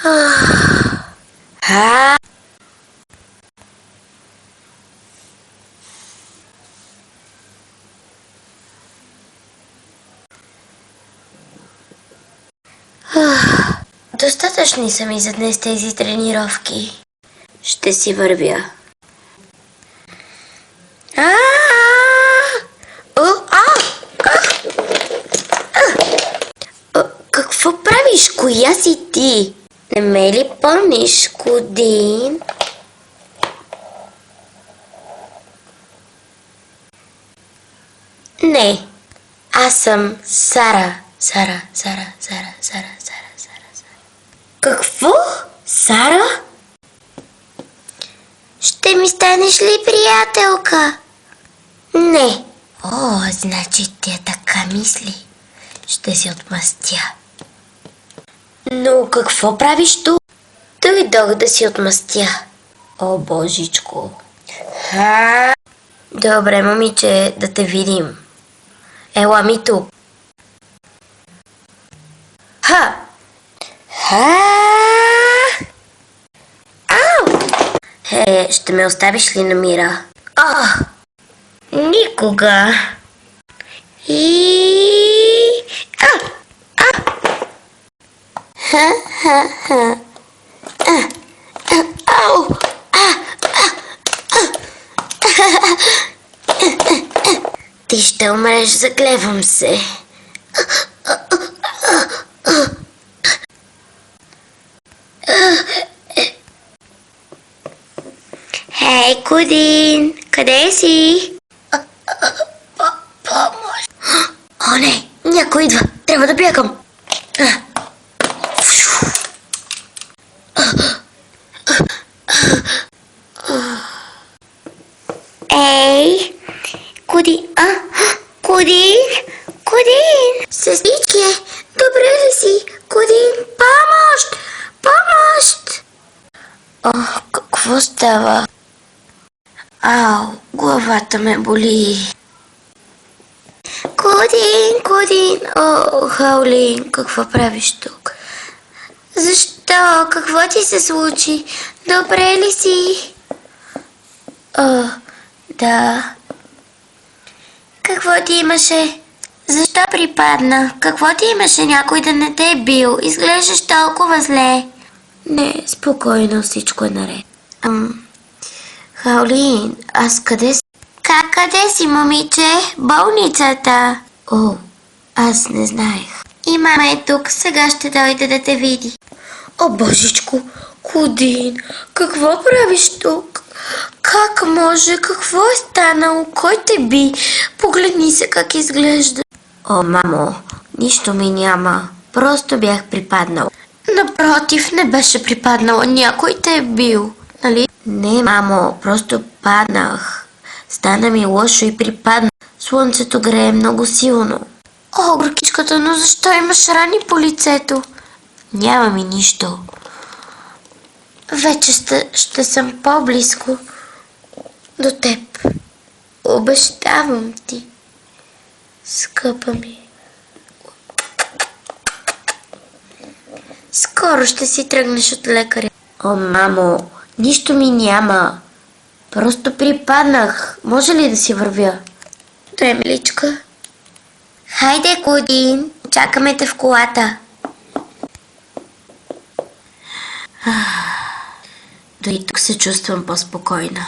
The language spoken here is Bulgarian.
А, достатъчни са ми за днес тези тренировки. Ще си вървя. Какво правиш? Коя си ти? Не ме ли помниш, Кудин? Не, аз съм Сара. Сара. Какво? Сара? Ще ми станеш ли приятелка? Не. О, значи тя така мисли. Ще си отмъстя. Но какво правиш тук? Дойдох да си отмъстя. О, божичко. Добре, момиче, да те видим. Ела ми тук. Ау! Ще ме оставиш ли на мира? Никога. Ау! Ти ще умреш, заклевам се. Хей, Кудин! Къде си? Помощ! О, не! Някой идва! Трябва да бягам! Ей! Кудин! Кудин! Кудин! Сестричке! Добре ли си? Кудин! Помощ! Помощ! Какво става? Ау, главата ме боли. Кудин! О, Хаолин, какво правиш тук? Защо? Какво ти се случи? Добре ли си? Да. Какво ти имаше? Защо припадна? Какво ти имаше? Някой да не те е бил? Изглеждаш толкова зле. Не, спокойно, всичко е наред. Хаолин, аз къде си? Къде си, момиче? Болницата. О, аз не знаех. И мама е тук, сега ще дойде да те види. О, божичко, Кудин, какво правиш тук? Как може? Какво е станало? Кой те би? Погледни се как изглежда. О, мамо, нищо ми няма. Просто бях припаднал. Напротив, не беше припаднала. Някой те е бил, нали? Не, мамо, просто паднах. Стана ми лошо и припаднах. Слънцето грее много силно. О, горкичката, но защо имаш рани по лицето? Няма ми нищо. Вече ще съм по-близко до теб. Обещавам ти, скъпа ми. Скоро ще си тръгнеш от лекаря. О, мамо, нищо ми няма. Просто припаднах. Може ли да си вървя? Добре, миличка. Хайде, Кудин, чакаме те в колата. Дори тук се чувствам по-спокойна.